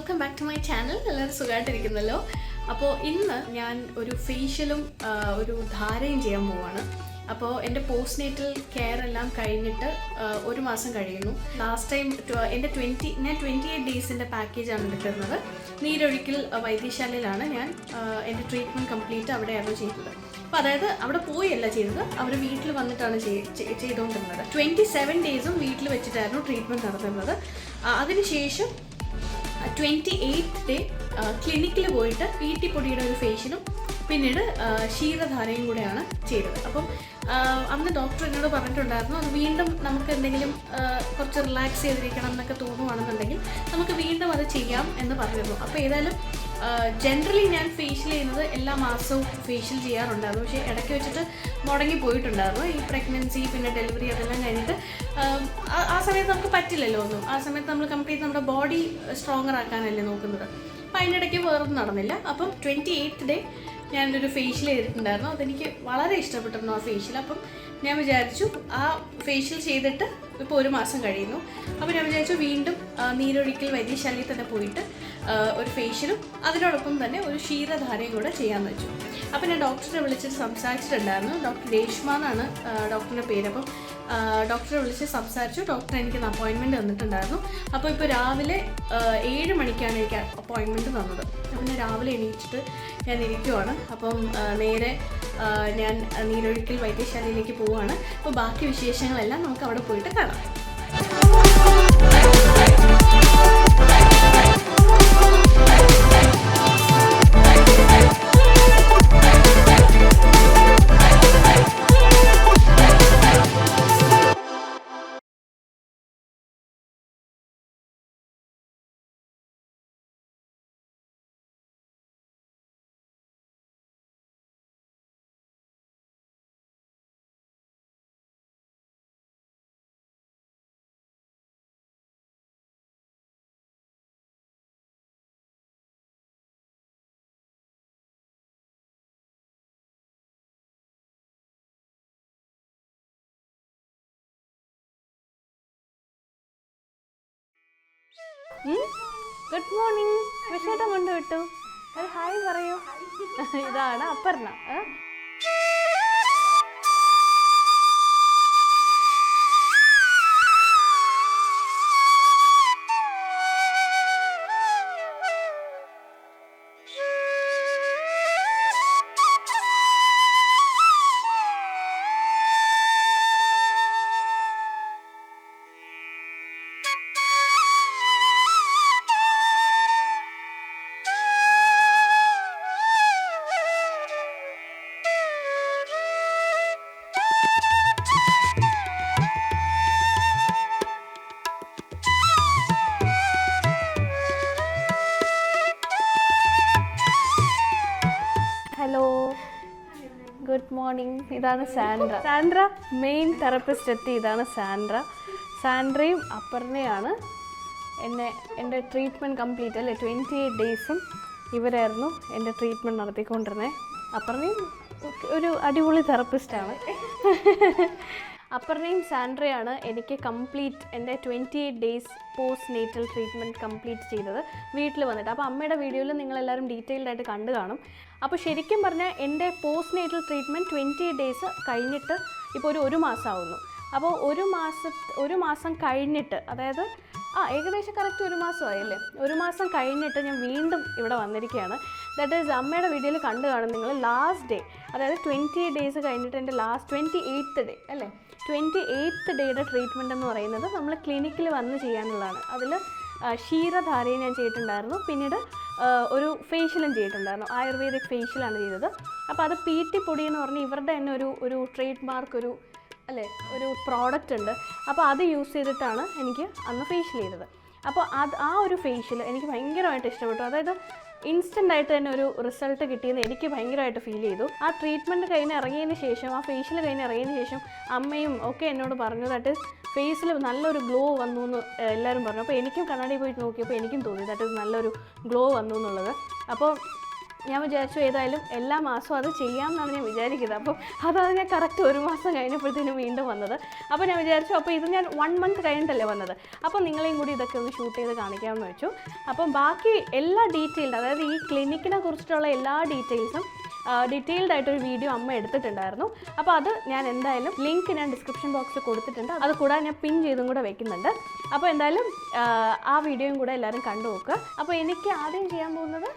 Welcome back to my channel. എല്ലാവരും സുഖമായിട്ടിരിക്കുന്നല്ലോ. അപ്പോൾ ഇന്ന് ഞാൻ ഒരു ഫേഷ്യലും ഒരു ധാരയും ചെയ്യാൻ പോവാണ്. അപ്പോൾ എൻ്റെ പോസ്റ്റ് നേറ്റൽ കെയർ എല്ലാം കഴിഞ്ഞിട്ട് ഒരു മാസം കഴിയുന്നു. ലാസ്റ്റ് ടൈം എൻ്റെ 28 ഡേയ്സിൻ്റെ പാക്കേജാണ് എടുക്കുന്നത്. നീരൊഴുക്കിൽ വൈദ്യശാലയിലാണ് ഞാൻ എൻ്റെ ട്രീറ്റ്മെൻറ്റ് കംപ്ലീറ്റ് അവിടെയാണ് ചെയ്തത്. അപ്പോൾ അതായത് അവിടെ പോയല്ല ചെയ്തത്, അവർ വീട്ടിൽ വന്നിട്ടാണ് ചെയ്തുകൊണ്ടിരുന്നത്. 27 ഡേയ്സും വീട്ടിൽ വെച്ചിട്ടായിരുന്നു ട്രീറ്റ്മെൻറ്റ് നടത്തുന്നത്. അതിനുശേഷം 28th ഡേ ക്ലിനിക്കിൽ പോയിട്ട് പീട്ടി പൊടിയുടെ ഒരു ഫേഷ്യലും പിന്നീട് ക്ഷീരധാരയും കൂടെയാണ് ചെയ്തത്. അപ്പം അന്ന് ഡോക്ടർ എന്നോട് പറഞ്ഞിട്ടുണ്ടായിരുന്നു, അത് വീണ്ടും നമുക്ക് എന്തെങ്കിലും കുറച്ച് റിലാക്സ് ചെയ്തിരിക്കണം എന്നൊക്കെ തോന്നുവാണെന്നുണ്ടെങ്കിൽ നമുക്ക് വീണ്ടും അത് ചെയ്യാം എന്ന് പറഞ്ഞിരുന്നു. അപ്പോൾ ഏതായാലും ജനറലി ഞാൻ ഫേഷ്യൽ ചെയ്യുന്നത് എല്ലാ മാസവും ഫേഷ്യൽ ചെയ്യാറുണ്ടായിരുന്നു. പക്ഷേ ഇടയ്ക്ക് വെച്ചിട്ട് മുടങ്ങി പോയിട്ടുണ്ടായിരുന്നു. ഈ പ്രഗ്നൻസി പിന്നെ ഡെലിവറി അതെല്ലാം കഴിഞ്ഞിട്ട് ആ സമയത്ത് നമുക്ക് പറ്റില്ലല്ലോ ഒന്നും. ആ സമയത്ത് നമ്മൾ കംപ്ലീറ്റ് നമ്മുടെ ബോഡി സ്ട്രോങ്ങർ ആക്കാനല്ലേ നോക്കുന്നത്. അപ്പം അതിനിടയ്ക്ക് വേറൊന്നും നടന്നില്ല. അപ്പം 28th ഡേ ഞാനൊരു ഫേഷ്യൽ ചെയ്തിട്ടുണ്ടായിരുന്നു. അതെനിക്ക് വളരെ ഇഷ്ടപ്പെട്ടിരുന്നു ആ ഫേഷ്യൽ. അപ്പം ഞാൻ വിചാരിച്ചു ആ ഫേഷ്യൽ ചെയ്തിട്ട് ഇപ്പോൾ ഒരു മാസം കഴിയുന്നു. അപ്പോൾ ഞാൻ വിചാരിച്ചു വീണ്ടും നീരൊഴുക്കിൽ വൈദ്യശാലയിൽ തന്നെ പോയിട്ട് ഒരു ഫേഷ്യലും അതിനോടൊപ്പം തന്നെ ഒരു ക്ഷീരധാരയും കൂടെ ചെയ്യാമെന്ന് വെച്ചു. അപ്പോൾ ഞാൻ ഡോക്ടറെ വിളിച്ചിട്ട് സംസാരിച്ചിട്ടുണ്ടായിരുന്നു. ഡോക്ടർ രേഷ്മ എന്നാണ് ഡോക്ടറിൻ്റെ പേര്. അപ്പം ഡോക്ടറെ വിളിച്ച് സംസാരിച്ചു. ഡോക്ടർ എനിക്കൊന്ന് അപ്പോയിൻമെൻറ്റ് തന്നിട്ടുണ്ടായിരുന്നു. അപ്പോൾ ഇപ്പോൾ രാവിലെ 7 മണിക്കാണ് എനിക്ക് അപ്പോയിൻമെൻറ്റ് തന്നത്. അപ്പം ഞാൻ രാവിലെ എണീറ്റിട്ട് ഞാൻ ഇരിക്കുവാണ്. അപ്പം നേരെ ഞാൻ നീരൊഴുക്കിൽ വൈദ്യശാലയിലേക്ക് പോവുകയാണ്. അപ്പോൾ ബാക്കി വിശേഷങ്ങളെല്ലാം നമുക്ക് അവിടെ പോയിട്ട് കാണാം. Good morning. വിഷേട്ടം കൊണ്ടുവിട്ടു. ഒരു ഹായ് പറയൂ. ഇതാണ് അപർണ. Hello, good morning. ഇതാണ് സാൻഡ്ര മെയിൻ തെറപ്പിസ്റ്റ് എത്തി. ഇതാണ് സാൻഡ്രയും അപർണയാണ് എൻ്റെ ട്രീറ്റ്മെൻറ്റ് കംപ്ലീറ്റ് അല്ലേ 28 ഡേയ്സും ഇവരായിരുന്നു എൻ്റെ ട്രീറ്റ്മെൻറ്റ് നടത്തിക്കൊണ്ടിരുന്നത്. അപർണയും ഒരു അടിപൊളി തെറപ്പിസ്റ്റാണ്. അപർണയും സാൻഡ്രയാണ് എനിക്ക് കംപ്ലീറ്റ് എൻ്റെ 28 days post natal treatment complete ചെയ്തത് വീട്ടിൽ വന്നിട്ട്. അപ്പോൾ അമ്മയുടെ വീഡിയോയിൽ നിങ്ങളെല്ലാവരും ഡീറ്റെയിൽഡായിട്ട് കണ്ടു കാണും. അപ്പോൾ ശരിക്കും പറഞ്ഞാൽ എൻ്റെ പോസ്റ്റ് നേറ്റൽ ട്രീറ്റ്മെൻറ്റ് 28 ഡേയ്സ് കഴിഞ്ഞിട്ട് ഇപ്പോൾ ഒരു മാസമാവുന്നു. അപ്പോൾ ഒരു മാസം കഴിഞ്ഞിട്ട്, അതായത് ഏകദേശം കറക്റ്റ് ഒരു മാസമായല്ലേ. ഒരു മാസം കഴിഞ്ഞിട്ട് ഞാൻ വീണ്ടും ഇവിടെ വന്നിരിക്കുകയാണ്. ദാറ്റ് ഈസ് അമ്മയുടെ വീഡിയോയിൽ കണ്ടു കാണും നിങ്ങൾ. ലാസ്റ്റ് ഡേ, അതായത് 28 ഡേയ്സ് കഴിഞ്ഞിട്ട് എൻ്റെ ലാസ്റ്റ് 28th ഡേ അല്ലേ, 28th ഡേയുടെ ട്രീറ്റ്മെൻറ്റ് എന്ന് പറയുന്നത് നമ്മൾ ക്ലിനിക്കിൽ വന്ന് ചെയ്യാനുള്ളതാണ്. അതിൽ ക്ഷീരധാരയും ഞാൻ ചെയ്തിട്ടുണ്ടായിരുന്നു. പിന്നീട് ഒരു ഫേഷ്യലും ചെയ്തിട്ടുണ്ടായിരുന്നു. ആയുർവേദിക് ഫേഷ്യലാണ് ചെയ്തത്. അപ്പോൾ അത് പീട്ടി പൊടി എന്ന് പറഞ്ഞ് ഇവരുടെ തന്നെ ഒരു ട്രേഡ് മാർക്ക് ഒരു പ്രോഡക്റ്റ് ഉണ്ട്. അപ്പോൾ അത് യൂസ് ചെയ്തിട്ടാണ് എനിക്ക് അന്ന് ഫേഷ്യൽ ചെയ്തത്. അപ്പോൾ ആ ഒരു ഫേഷ്യൽ എനിക്ക് ഭയങ്കരമായിട്ട് ഇഷ്ടപ്പെട്ടു. അതായത് ഇൻസ്റ്റൻ്റായിട്ട് തന്നെ ഒരു റിസൾട്ട് കിട്ടിയെന്ന് എനിക്ക് ഭയങ്കരമായിട്ട് ഫീൽ ചെയ്തു. ആ ട്രീറ്റ്മെൻറ്റ് കഴിഞ്ഞ് ഇറങ്ങിയതിന് ശേഷം, ആ ഫേഷ്യൽ കഴിഞ്ഞ് ഇറങ്ങിയതിന് ശേഷം അമ്മയും ഒക്കെ എന്നോട് പറഞ്ഞു ദാറ്റ് ഫേസിൽ നല്ലൊരു ഗ്ലോ വന്നു എന്ന് എല്ലാവരും പറഞ്ഞു. അപ്പോൾ എനിക്കും കണ്ണാടി പോയിട്ട് നോക്കിയപ്പോൾ എനിക്കും തോന്നി ദാറ്റ് നല്ലൊരു ഗ്ലോ വന്നു എന്നുള്ളത്. അപ്പോൾ ഞാൻ വിചാരിച്ചു ഏതായാലും എല്ലാ മാസവും അത് ചെയ്യാമെന്നാണ് ഞാൻ വിചാരിക്കുന്നത്. അപ്പം അതാണ് ഞാൻ കറക്റ്റ് 1 മാസം കഴിഞ്ഞപ്പോഴത്തേനും വീണ്ടും വന്നത്. അപ്പോൾ ഞാൻ വിചാരിച്ചു അപ്പോൾ ഇത് ഞാൻ 1 മന്ത് കഴിഞ്ഞിട്ടല്ലേ വന്നത്, അപ്പോൾ നിങ്ങളെയും കൂടി ഇതൊക്കെ ഒന്ന് ഷൂട്ട് ചെയ്ത് കാണിക്കാമെന്ന് വെച്ചു. അപ്പം ബാക്കി എല്ലാ ഡീറ്റെയിൽഡ്, അതായത് ഈ ക്ലിനിക്കിനെ കുറിച്ചിട്ടുള്ള എല്ലാ ഡീറ്റെയിൽസും ഡീറ്റെയിൽഡ് ആയിട്ടൊരു വീഡിയോ അമ്മ എടുത്തിട്ടുണ്ടായിരുന്നു. അപ്പോൾ അത് ഞാൻ എന്തായാലും ലിങ്ക് ഞാൻ ഡിസ്ക്രിപ്ഷൻ ബോക്സിൽ കൊടുത്തിട്ടുണ്ട്. അത് കൂടാതെ ഞാൻ പിൻ ചെയ്തും കൂടെ വെക്കുന്നുണ്ട്. അപ്പോൾ എന്തായാലും ആ വീഡിയോയും കൂടെ എല്ലാവരും കണ്ടു നോക്കുക. അപ്പോൾ എനിക്ക് ആദ്യം ചെയ്യാൻ പോകുന്നത്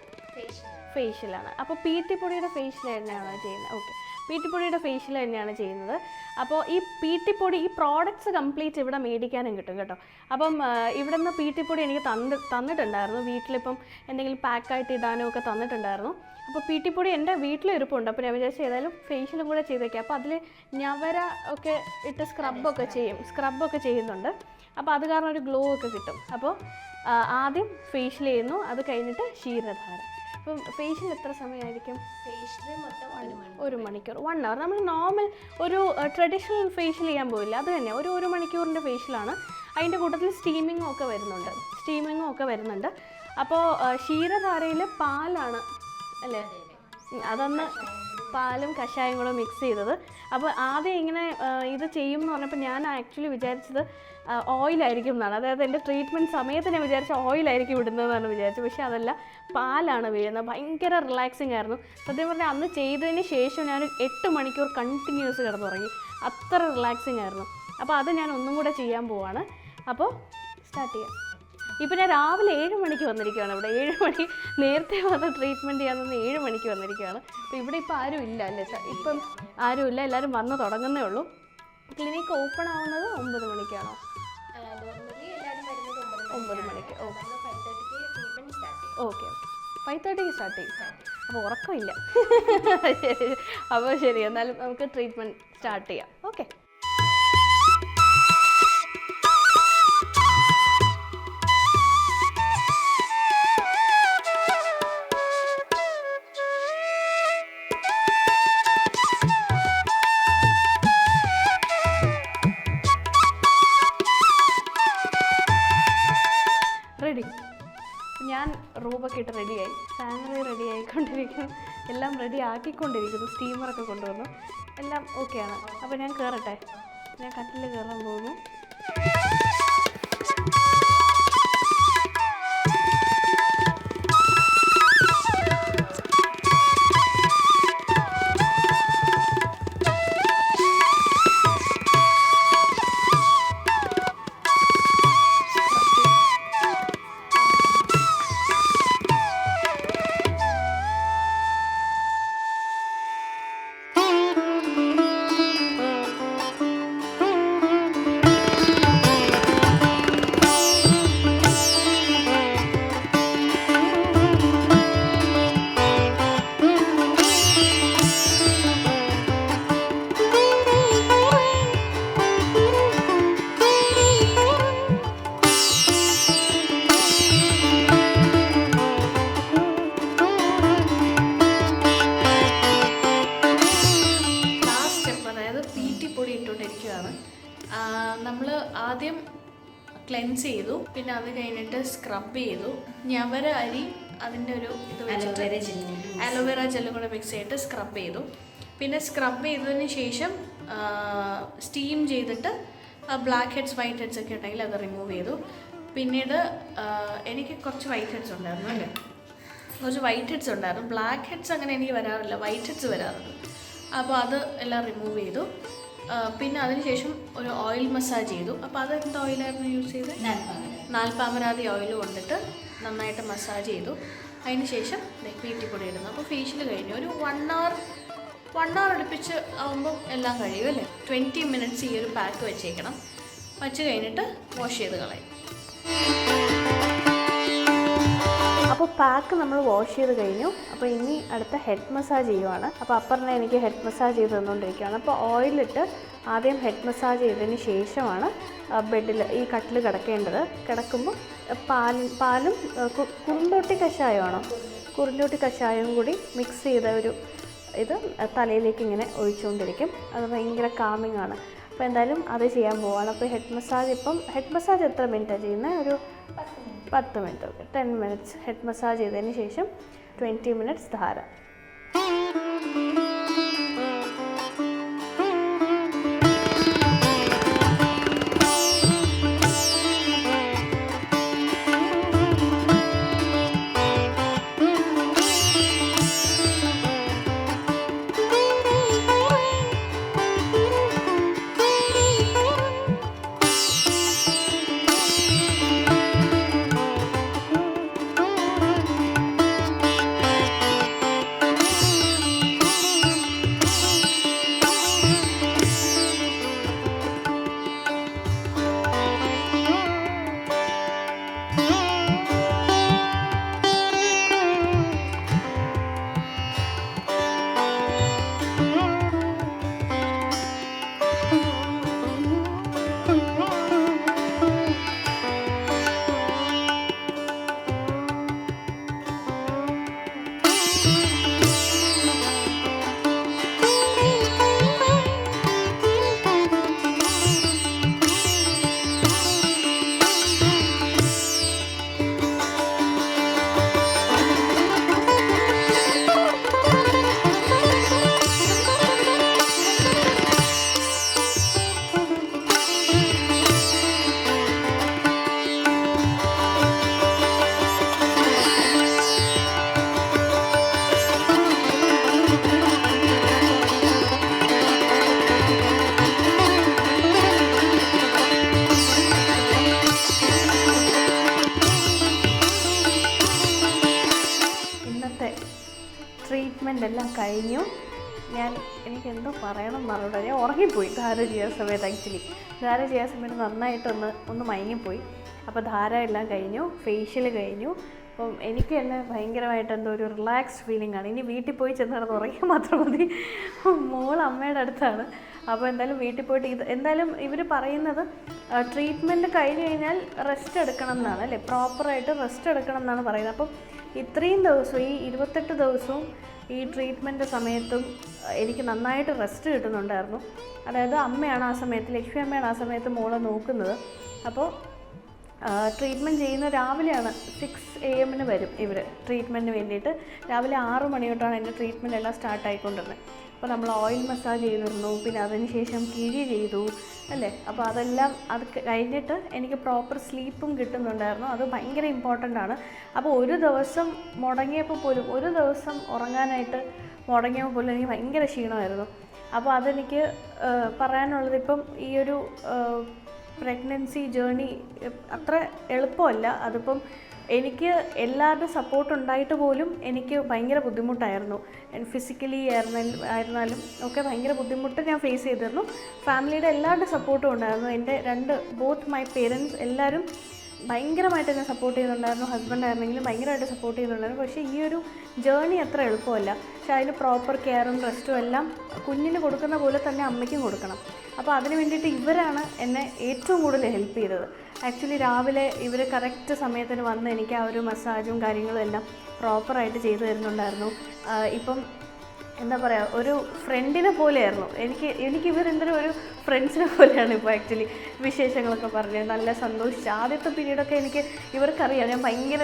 ഫേഷ്യലാണ്. അപ്പോൾ PT പൊടിയുടെ ഫേഷ്യൽ തന്നെയാണ് ചെയ്യുന്നത്. ഓക്കെ, PT പൊടിയുടെ ഫേഷ്യൽ തന്നെയാണ് ചെയ്യുന്നത്. അപ്പോൾ ഈ PT പൊടി, ഈ പ്രോഡക്റ്റ്സ് കംപ്ലീറ്റ് ഇവിടെ മേടിക്കാനും കിട്ടും കേട്ടോ. അപ്പം ഇവിടെ നിന്ന് PT പൊടി എനിക്ക് തന്നിട്ടുണ്ടായിരുന്നു. വീട്ടിലിപ്പം എന്തെങ്കിലും പാക്കായിട്ട് ഇടാനും ഒക്കെ തന്നിട്ടുണ്ടായിരുന്നു. അപ്പോൾ PT പൊടി എൻ്റെ വീട്ടിലിരിപ്പുണ്ട്. അപ്പോൾ ഞാൻ വിചാരിച്ചു ഏതായാലും ഫേഷ്യലും കൂടെ ചെയ്തേക്കാം. അപ്പോൾ അതിൽ ഞവര ഒക്കെ ഇട്ട് സ്ക്രബൊക്കെ ചെയ്യുന്നുണ്ട്. അപ്പോൾ അത് കാരണം ഒരു ഗ്ലോ ഒക്കെ കിട്ടും. അപ്പോൾ ആദ്യം ഫേഷ്യൽ ചെയ്യുന്നു, അത് കഴിഞ്ഞിട്ട് ക്ഷീരധാര. അപ്പം ഫേഷ്യൽ എത്ര സമയമായിരിക്കും? ഫേഷ്യൽ മൊത്തം 1 മണിക്കൂർ, 1 അവർ. നമ്മൾ നോർമൽ ഒരു ട്രഡീഷണൽ ഫേഷ്യൽ ചെയ്യാൻ പോയില്ല, അത് തന്നെ ഒരു മണിക്കൂറിൻ്റെ ഫേഷ്യലാണ്. അതിൻ്റെ കൂട്ടത്തിൽ സ്റ്റീമിങ്ങും ഒക്കെ വരുന്നുണ്ട്. അപ്പോൾ ക്ഷീരധാരയിൽ പാലാണ് അല്ലേ, അതൊന്ന് പാലും കഷായം കൂടെ മിക്സ് ചെയ്തത്. അപ്പോൾ ആദ്യം ഇങ്ങനെ ഇത് ചെയ്യും എന്ന് പറഞ്ഞപ്പോൾ ഞാൻ ആക്ച്വലി വിചാരിച്ചത് ഓയിലായിരിക്കും എന്നാണ്. അതായത് എൻ്റെ ട്രീറ്റ്മെൻറ്റ് സമയത്ത് ഞാൻ വിചാരിച്ച ഓയിലായിരിക്കും ഇടുന്നതെന്നാണ് വിചാരിച്ചത്. പക്ഷേ അതല്ല, പാലാണ് വീഴുന്നത്. ഭയങ്കര റിലാക്സിങ് ആയിരുന്നു സത്യം പറഞ്ഞാൽ. അന്ന് ചെയ്തതിന് ശേഷം ഞാൻ 8 മണിക്കൂർ കണ്ടിന്യൂസ് കിടന്നുറങ്ങി, അത്ര റിലാക്സിങ് ആയിരുന്നു. അപ്പോൾ അത് ഞാൻ ഒന്നും കൂടെ ചെയ്യാൻ പോവാണ്. അപ്പോൾ സ്റ്റാർട്ട് ചെയ്യാം. ഇപ്പോൾ ഞാൻ രാവിലെ 7 മണിക്ക് വന്നിരിക്കുകയാണ് ഇവിടെ. 7 മണി നേരത്തെ വന്ന് ട്രീറ്റ്മെൻറ്റ് ചെയ്യാൻ തന്നെ 7 മണിക്ക് വന്നിരിക്കുകയാണ്. അപ്പോൾ ഇവിടെ ഇപ്പോൾ ആരും ഇല്ല അല്ലേ, ഇപ്പം ആരുമില്ല, എല്ലാവരും വന്ന് തുടങ്ങുന്നേ ഉള്ളൂ. ക്ലിനിക്ക് ഓപ്പൺ ആവുന്നത് 9 മണിക്കാണോ? 9 മണിക്ക്. ഓക്കെ 5:30 സ്റ്റാർട്ട് ചെയ്യും. അപ്പോൾ ഉറക്കമില്ല. അപ്പോൾ ശരി, എന്നാലും നമുക്ക് ട്രീറ്റ്മെൻറ്റ് സ്റ്റാർട്ട് ചെയ്യാം. ഓക്കെ. റെഡി. ഞാൻ റൂമൊക്കെ ഇട്ട് റെഡിയായി, സാനിറ്ററി റെഡി ആയിക്കൊണ്ടിരിക്കുന്നു, എല്ലാം റെഡി ആക്കിക്കൊണ്ടിരിക്കുന്നു. സ്റ്റീമറൊക്കെ കൊണ്ടുവന്നു, എല്ലാം ഓക്കെയാണ്. അപ്പോൾ ഞാൻ കയറട്ടെ, ഞാൻ കട്ടിൽ കയറാൻ പോകുന്നു. നമ്മൾ ആദ്യം ക്ലെൻസ് ചെയ്തു, പിന്നെ അത് കഴിഞ്ഞിട്ട് സ്ക്രബ് ചെയ്തു. ഞവര അരി അതിൻ്റെ ഒരു ഇത് വെച്ചിട്ട് അലോവേറ ജെല്ലും കൂടെ മിക്സ് ചെയ്തിട്ട് സ്ക്രബ് ചെയ്തു. പിന്നെ സ്ക്രബ് ചെയ്തതിന് ശേഷം സ്റ്റീം ചെയ്തിട്ട് ബ്ലാക്ക് ഹെഡ്സ് വൈറ്റ് ഹെഡ്സ് ഒക്കെ ഉണ്ടെങ്കിൽ അത് റിമൂവ് ചെയ്തു. പിന്നീട് എനിക്ക് കുറച്ച് വൈറ്റ് ഹെഡ്സ് ഉണ്ടായിരുന്നു അല്ലേ, കുറച്ച് വൈറ്റ് ഹെഡ്സ് ഉണ്ടായിരുന്നു. ബ്ലാക്ക് ഹെഡ്സ് അങ്ങനെ എനിക്ക് വരാറില്ല, വൈറ്റ് ഹെഡ്സ് വരാറുണ്ട്. അപ്പോൾ അത് എല്ലാം റിമൂവ് ചെയ്തു. പിന്നെ അതിനുശേഷം ഒരു ഓയിൽ മസാജ് ചെയ്തു. അപ്പോൾ അത് എന്ത് ഓയിലായിരുന്നു യൂസ് ചെയ്തത്? നാൽപ്പാമരാതി ഓയിൽ കൊണ്ടിട്ട് നന്നായിട്ട് മസാജ് ചെയ്തു. അതിന് ശേഷം PT പൊടി ഇടുന്നു. അപ്പോൾ ഫേഷ്യൽ കഴിഞ്ഞു. ഒരു 1 hour അടുപ്പിച്ച് ആകുമ്പോൾ എല്ലാം കഴിയും അല്ലേ. 20 minutes ഈ ഒരു പാക്ക് വെച്ചേക്കണം. വച്ച് കഴിഞ്ഞിട്ട് വാഷ് ചെയ്ത് കളയും. അപ്പോൾ പാക്ക് നമ്മൾ വാഷ് ചെയ്ത് കഴിഞ്ഞു. അപ്പോൾ ഇനി അടുത്ത ഹെഡ് മസാജ് ചെയ്യുവാണ്. അപ്പോൾ അപ്പറിനെ എനിക്ക് ഹെഡ് മസാജ് ചെയ്ത് തന്നുകൊണ്ടിരിക്കുകയാണ്. അപ്പോൾ ഓയിലിട്ട് ആദ്യം ഹെഡ് മസാജ് ചെയ്തതിന് ശേഷമാണ് ബെഡിൽ ഈ കട്ടിൽ കിടക്കേണ്ടത്. കിടക്കുമ്പോൾ പാലും കുറുന്തോട്ടി കഷായമാണോ, കുറുന്തോട്ടി കഷായവും കൂടി മിക്സ് ചെയ്ത ഒരു ഇത് തലയിലേക്ക് ഇങ്ങനെ ഒഴിച്ചുകൊണ്ടിരിക്കും. അത് ഭയങ്കര കാമിങ് ആണ്. അപ്പോൾ എന്തായാലും അത് ചെയ്യാൻ പോവാണ്. അപ്പോൾ ഹെഡ് മസാജ് എത്ര മിനിറ്റാണ് ചെയ്യുന്നത്? ഒരു 10 minute. Okay, 10 minutes head massage ചെയ്തതിന് ശേഷം 20 മിനിറ്റ്സ് ധാര. ട്രീറ്റ്മെൻ്റ് എല്ലാം കഴിഞ്ഞു. എനിക്കെന്തോ പറയണം എന്നറിയില്ല, ഞാൻ ഉറങ്ങിപ്പോയി ധാര ചെയ്യാൻ സമയത്ത്. ആക്ച്വലി ധാര ചെയ്യാൻ സമയത്ത് നന്നായിട്ടൊന്ന് മയങ്ങിപ്പോയി. അപ്പോൾ ധാര എല്ലാം കഴിഞ്ഞു, ഫേഷ്യൽ കഴിഞ്ഞു. അപ്പം എനിക്ക് തന്നെ ഭയങ്കരമായിട്ട് എന്തോ ഒരു റിലാക്സ്ഡ് ഫീലിംഗ് ആണ്. ഇനി വീട്ടിൽ പോയി ചെന്ന് കിടന്ന് ഉറങ്ങിയാൽ മാത്രം മതി. മോൾ അമ്മയുടെ അടുത്താണ്. അപ്പോൾ എന്തായാലും വീട്ടിൽ പോയിട്ട് എന്തായാലും ഇവർ പറയുന്നത് ട്രീറ്റ്മെൻറ്റ് കഴിഞ്ഞ് കഴിഞ്ഞാൽ റെസ്റ്റ് എടുക്കണം എന്നാണ് അല്ലേ, പ്രോപ്പറായിട്ട് റെസ്റ്റ് എടുക്കണം എന്നാണ് പറയുന്നത്. അപ്പം ഇത്രയും ദിവസവും ഈ 28 ദിവസവും ഈ ട്രീറ്റ്മെൻറ്റ് സമയത്തും എനിക്ക് നന്നായിട്ട് റെസ്റ്റ് കിട്ടുന്നുണ്ടായിരുന്നു. അതായത് അമ്മയാണ് ആ സമയത്ത്, ലക്ഷ്മി അമ്മയാണ് ആ സമയത്ത് മോളെ നോക്കുന്നത്. അപ്പോൾ ട്രീറ്റ്മെൻറ്റ് ചെയ്യുന്ന രാവിലെയാണ് 6 AM വരും ഇവർ ട്രീറ്റ്മെൻറ്റിന് വേണ്ടിയിട്ട്. രാവിലെ 6 മണി തൊട്ടാണ് എൻ്റെ ട്രീറ്റ്മെൻറ്റ് എല്ലാം സ്റ്റാർട്ടായിക്കൊണ്ടിരുന്നത്. അപ്പോൾ നമ്മൾ ഓയിൽ മസാജ് ചെയ്തിരുന്നു, പിന്നെ അതിന് ശേഷം കിഴി ചെയ്തു അല്ലേ. അപ്പോൾ അത് കഴിഞ്ഞിട്ട് എനിക്ക് പ്രോപ്പർ സ്ലീപ്പും കിട്ടുന്നുണ്ടായിരുന്നു. അത് ഭയങ്കര ഇമ്പോർട്ടൻ്റ് ആണ്. അപ്പോൾ ഒരു ദിവസം മുടങ്ങിയപ്പോൾ പോലും, ഒരു ദിവസം ഉറങ്ങാനായിട്ട് മുടങ്ങിയപ്പോൾ പോലും എനിക്ക് ഭയങ്കര ക്ഷീണമായിരുന്നു. അപ്പോൾ അതെനിക്ക് പറയാനുള്ളത്, ഇപ്പം ഈ ഒരു പ്രഗ്നൻസി ജേർണി അത്ര എളുപ്പമല്ല. അതിപ്പം എനിക്ക് എല്ലാവരുടെ സപ്പോർട്ട് ഉണ്ടായിട്ട് പോലും എനിക്ക് ഭയങ്കര ബുദ്ധിമുട്ടായിരുന്നു. ഫിസിക്കലി ആയിരുന്നാലും ഒക്കെ ഭയങ്കര ബുദ്ധിമുട്ട് ഞാൻ ഫേസ് ചെയ്തിരുന്നു. ഫാമിലിയുടെ എല്ലാവരുടെ സപ്പോർട്ടും ഉണ്ടായിരുന്നു. എൻ്റെ ബോത്ത് മൈ പേരൻസ് എല്ലാവരും ഭയങ്കരമായിട്ട് എന്നെ സപ്പോർട്ട് ചെയ്യുന്നുണ്ടായിരുന്നു. ഹസ്ബൻഡ് ആയിരുന്നെങ്കിലും ഭയങ്കരമായിട്ട് സപ്പോർട്ട് ചെയ്യുന്നുണ്ടായിരുന്നു. പക്ഷേ ഈ ഒരു ജേർണി അത്ര എളുപ്പമല്ല. പക്ഷേ അതിന് പ്രോപ്പർ കെയറും റെസ്റ്റും എല്ലാം കുഞ്ഞിന് കൊടുക്കുന്ന പോലെ തന്നെ അമ്മയ്ക്കും കൊടുക്കണം. അപ്പോൾ അതിന് വേണ്ടിയിട്ട് ഇവരാണ് എന്നെ ഏറ്റവും കൂടുതൽ ഹെൽപ്പ് ചെയ്തത്. ആക്ച്വലി രാവിലെ ഇവർ കറക്റ്റ് സമയത്തിന് വന്ന് എനിക്ക് ആ ഒരു മസാജും കാര്യങ്ങളും എല്ലാം പ്രോപ്പറായിട്ട് ചെയ്തു തരുന്നുണ്ടായിരുന്നു. ഇപ്പം എന്താ പറയുക, ഒരു ഫ്രണ്ടിനെ പോലെയായിരുന്നു എനിക്ക് ഇവരെന്തൊരു ഒരു ഫ്രണ്ട്സിനെ പോലെയാണ് ഇപ്പോൾ ആക്ച്വലി വിശേഷങ്ങളൊക്കെ പറഞ്ഞ് നല്ല സന്തോഷിച്ച്. ആദ്യത്തെ പീരീഡൊക്കെ ഇവർക്കറിയാം ഞാൻ ഭയങ്കര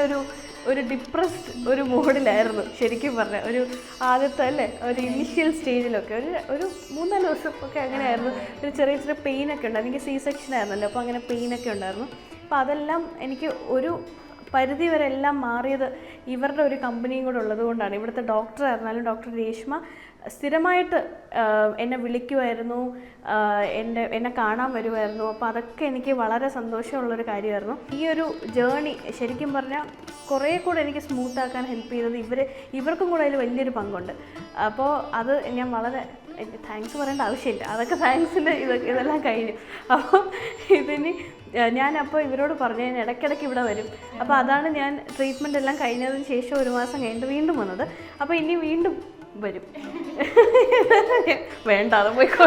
ഒരു ഡിപ്രസ്ഡ് ഒരു മൂഡിലായിരുന്നു ശരിക്കും പറഞ്ഞാൽ. ഒരു ആദ്യത്തെ അല്ലേ ഒരു ഇനിഷ്യൽ സ്റ്റേജിലൊക്കെ ഒരു 3-4 ദിവസം ഒക്കെ അങ്ങനെയായിരുന്നു. ഒരു ചെറിയ പെയിനൊക്കെ ഉണ്ടായിരുന്നു. എനിക്ക് C-സെക്ഷൻ ആയിരുന്നല്ലോ, അപ്പോൾ അങ്ങനെ പെയിനൊക്കെ ഉണ്ടായിരുന്നു. അപ്പോൾ അതെല്ലാം എനിക്ക് ഒരു പരിധി വരെ എല്ലാം മാറിയത് ഇവരുടെ ഒരു കമ്പനിയും കൂടെ ഉള്ളത് കൊണ്ടാണ്. ഇവിടുത്തെ ഡോക്ടർ ആയിരുന്നാലും ഡോക്ടർ രേഷ്മ സ്ഥിരമായിട്ട് എന്നെ വിളിക്കുമായിരുന്നു, എന്നെ കാണാൻ വരുമായിരുന്നു. അപ്പോൾ അതൊക്കെ എനിക്ക് വളരെ സന്തോഷമുള്ളൊരു കാര്യമായിരുന്നു. ഈ ഒരു ജേർണി ശരിക്കും പറഞ്ഞാൽ കുറേ കൂടെ എനിക്ക് സ്മൂത്താക്കാൻ ഹെൽപ്പ് ചെയ്തത് ഇവർക്കും കൂടെ അതിൽ വലിയൊരു പങ്കുണ്ട്. അപ്പോൾ അത് ഞാൻ വളരെ താങ്ക്സ് പറയേണ്ട ആവശ്യമില്ല, അതൊക്കെ താങ്ക്സിൻ്റെ ഇതെല്ലാം കഴിഞ്ഞു. അപ്പോൾ ഞാനപ്പോൾ ഇവരോട് പറഞ്ഞു ഞാൻ ഇടയ്ക്കിടയ്ക്ക് ഇവിടെ വരും. അപ്പോൾ അതാണ് ഞാൻ ട്രീറ്റ്മെൻ്റ് എല്ലാം കഴിഞ്ഞതിന് ശേഷം 1 മാസം കഴിഞ്ഞിട്ട് വീണ്ടും വന്നത്. അപ്പോൾ ഇനി വീണ്ടും വരും. വേണ്ട അത് പോയിക്കോ,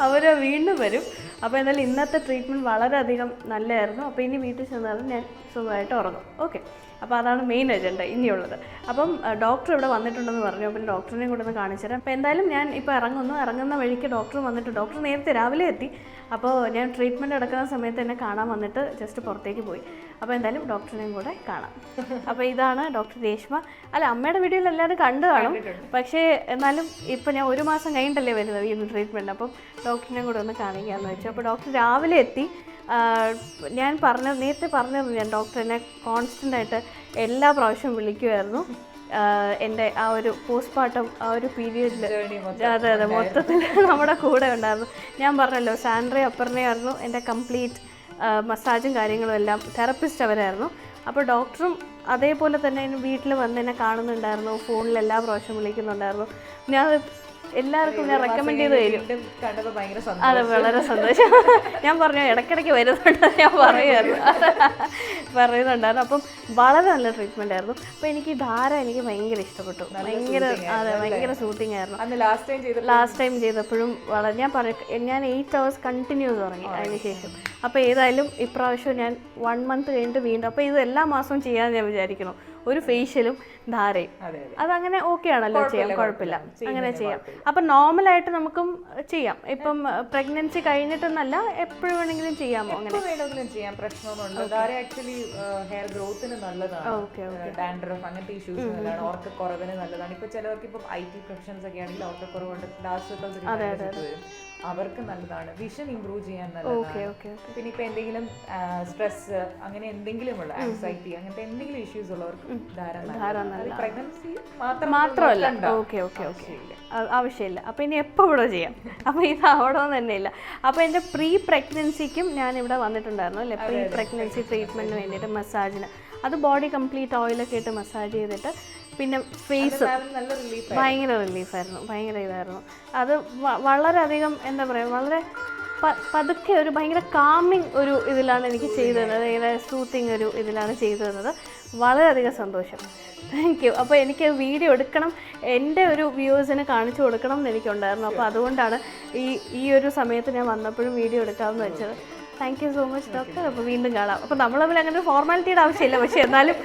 അവരെ വീണ്ടും വരും. അപ്പോൾ എന്തായാലും ഇന്നത്തെ ട്രീറ്റ്മെൻറ്റ് വളരെയധികം നല്ലതായിരുന്നു. അപ്പോൾ ഇനി വീട്ടിൽ ചെന്നാലും ഞാൻ സുഖമായിട്ട് ഉറങ്ങും. ഓക്കെ, അപ്പോൾ അതാണ് മെയിൻ അജണ്ട ഇനിയുള്ളത്. അപ്പം ഡോക്ടർ ഇവിടെ വന്നിട്ടുണ്ടെന്ന് പറഞ്ഞു. അപ്പം ഡോക്ടറിനെയും കൂടെ ഒന്ന് കാണിച്ചു തരാം. അപ്പോൾ എന്തായാലും ഞാൻ ഇപ്പോൾ ഇറങ്ങുന്ന വഴിക്ക് ഡോക്ടർ വന്നിട്ട്, ഡോക്ടർ നേരത്തെ രാവിലെ എത്തി. അപ്പോൾ ഞാൻ ട്രീറ്റ്മെൻറ്റ് എടുക്കുന്ന സമയത്ത് എന്നെ കാണാൻ വന്നിട്ട് ജസ്റ്റ് പുറത്തേക്ക് പോയി. അപ്പോൾ എന്തായാലും ഡോക്ടറിനെയും കൂടെ കാണാം. അപ്പോൾ ഇതാണ് ഡോക്ടർ രേഷ്മ. അല്ല, അമ്മയുടെ വീഡിയോയിൽ എല്ലാവരും കണ്ടു കാണും. പക്ഷേ എന്നാലും ഇപ്പോൾ ഞാൻ 1 മാസം കഴിഞ്ഞിട്ടല്ലേ വരുന്നത് ഈ ട്രീറ്റ്മെൻറ്റ്. അപ്പം ഡോക്ടറിനെയും കൂടെ ഒന്ന് കാണിക്കാമെന്ന് വെച്ചു. അപ്പോൾ ഡോക്ടർ രാവിലെ എത്തി. ഞാൻ നേരത്തെ പറഞ്ഞത് ഞാൻ ഡോക്ടർ എന്നെ കോൺസ്റ്റൻ്റ് ആയിട്ട് എല്ലാ പ്രാവശ്യവും വിളിക്കുമായിരുന്നു. എൻ്റെ ആ ഒരു പോസ്റ്റ്മോർട്ടം ആ ഒരു പീരീഡിൽ അതെ മൊത്തത്തിൽ നമ്മുടെ കൂടെ ഉണ്ടായിരുന്നു. ഞാൻ പറഞ്ഞല്ലോ, സാൻഡ്രയും അപ്പറിനെയായിരുന്നു എൻ്റെ കംപ്ലീറ്റ് മസാജും കാര്യങ്ങളും എല്ലാം. തെറപ്പിസ്റ്റ് അവരായിരുന്നു. അപ്പോൾ ഡോക്ടറും അതേപോലെ തന്നെ വീട്ടിൽ വന്ന് എന്നെ കാണുന്നുണ്ടായിരുന്നു. ഫോണിൽ എല്ലാ പ്രാവശ്യം വിളിക്കുന്നുണ്ടായിരുന്നു. ഞാൻ എല്ലാവർക്കും ഞാൻ റെക്കമെൻഡ് ചെയ്ത് തരും. അതെ, വളരെ സന്തോഷം. ഞാൻ പറഞ്ഞു ഇടയ്ക്കിടയ്ക്ക് വരുന്നുണ്ട്, ഞാൻ പറയുന്നുണ്ടായിരുന്നു. അപ്പം വളരെ നല്ല ട്രീറ്റ്മെൻ്റ് ആയിരുന്നു. അപ്പോൾ എനിക്ക് ധാര എനിക്ക് ഭയങ്കര ഇഷ്ടപ്പെട്ടു. ഭയങ്കര സൂത്തിങ് ആയിരുന്നു. ലാസ്റ്റ് ടൈം ചെയ്തപ്പോഴും ഞാൻ 8 hours കണ്ടിന്യൂസ് ഉറങ്ങി അതിന് ശേഷം. അപ്പോൾ ഏതായാലും ഇപ്രാവശ്യം ഞാൻ 1 month കഴിഞ്ഞിട്ട് വീണ്ടും, അപ്പോൾ ഇത് എല്ലാ മാസവും ചെയ്യാൻ ഞാൻ വിചാരിക്കുന്നു. ഒരു ഫേഷ്യലും ധാരയും. അതങ്ങനെ ഓക്കെ ആണല്ലോ, ചെയ്യാം, കുഴപ്പമില്ല, അങ്ങനെ ചെയ്യാം. അപ്പം നോർമലായിട്ട് നമുക്കും ചെയ്യാം. ഇപ്പം പ്രഗ്നൻസി കഴിഞ്ഞിട്ടെന്നല്ല, എപ്പോഴും വേണമെങ്കിലും ചെയ്യാമോ? അങ്ങനെ ചെയ്യാം, പ്രശ്നമൊന്നുമില്ല. ധാര ആക്ച്വലി ഹെയർ ഗ്രോത്തിന് നല്ലതാണ്. ഡാൻഡ്രഫ് അങ്ങനത്തെ ഇഷ്യൂസ് നല്ലതാണ്. ഓർക്കക്കുറവിന് നല്ലതാണ്. ഇപ്പൊ ചിലവർക്ക് ഇപ്പം IT പ്രൊഫഷൻസ് ഒക്കെ ആണെങ്കിൽ ഓർക്കക്കുറവുണ്ട്, ഡാർക്ക് സർക്കിൾസ് വരും, അവർക്ക് നല്ലതാണ്. വിഷൻ ഇംപ്രൂവ് ചെയ്യാൻ നല്ലതാണ്. പിന്നെ ഇപ്പൊ എന്തെങ്കിലും സ്ട്രെസ് അങ്ങനെ എന്തെങ്കിലുമുള്ള ആൻസൈറ്റി അങ്ങനത്തെ എന്തെങ്കിലും ഇഷ്യൂസ് ഉള്ളവർക്ക് പ്രഗ്നൻസി മാത്രമല്ല. ആവശ്യമില്ല. അപ്പോൾ ഇനി എപ്പോൾ ഇവിടെ ചെയ്യാം. അപ്പോൾ ഇത് അവിടെ തന്നെയില്ല. അപ്പോൾ എൻ്റെ പ്രീ പ്രഗ്നൻസിക്കും ഞാൻ ഇവിടെ വന്നിട്ടുണ്ടായിരുന്നു അല്ലേ, പ്രീ പ്രഗ്നൻസി ട്രീറ്റ്മെൻറ്റിന് വേണ്ടിയിട്ട് മസാജിന്. അത് ബോഡി കംപ്ലീറ്റ് ഓയിലൊക്കെ ഇട്ട് മസാജ് ചെയ്തിട്ട്, പിന്നെ ഫേസ് ഭയങ്കര റിലീഫായിരുന്നു, ഭയങ്കര ഇതായിരുന്നു. അത് വളരെയധികം എന്താ പറയുക, വളരെ പതുക്കെ ഒരു ഭയങ്കര കാമിങ് ഒരു ഇതിലാണ് എനിക്ക് ചെയ്തു തന്നത്. ഭയങ്കര സൂത്തിങ് ഒരു ഇതിലാണ് ചെയ്തു തന്നത്. വളരെയധികം സന്തോഷം. Thank you. അപ്പോൾ എനിക്ക് വീഡിയോ എടുക്കണം, എൻ്റെ ഒരു വ്യൂവേഴ്സിന് കാണിച്ചു കൊടുക്കണം എന്ന് എനിക്കുണ്ടായിരുന്നു. അപ്പോൾ അതുകൊണ്ടാണ് ഈ ഒരു സമയത്ത് ഞാൻ വന്നപ്പോഴും വീഡിയോ എടുക്കാമെന്ന് വെച്ചത്. Thank you so much doctor. അപ്പോൾ വീണ്ടും കാണാം. അപ്പോൾ നമ്മൾ തമ്മിൽ അങ്ങനെ ഒരു ഫോർമാലിറ്റിയുടെ ആവശ്യമില്ല, പക്ഷേ എന്നാലും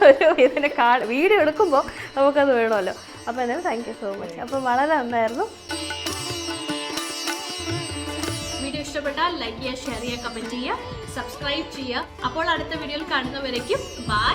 ഒരു ഇതിനെ വീഡിയോ എടുക്കുമ്പോൾ നമുക്കത് വേണമല്ലോ. അപ്പോൾ എന്നാലും താങ്ക് യു സോ മച്ച്. അപ്പോൾ വളരെ നന്നായിരുന്നു. വീഡിയോ ഇഷ്ടപ്പെട്ടാൽ ലൈക്ക് ചെയ്യുക, ഷെയർ ചെയ്യുക, കമൻറ്റ് ചെയ്യുക, സബ്സ്ക്രൈബ് ചെയ്യുക. അപ്പോൾ അടുത്ത വീഡിയോയിൽ കാണുന്നവരേക്കും ബൈ.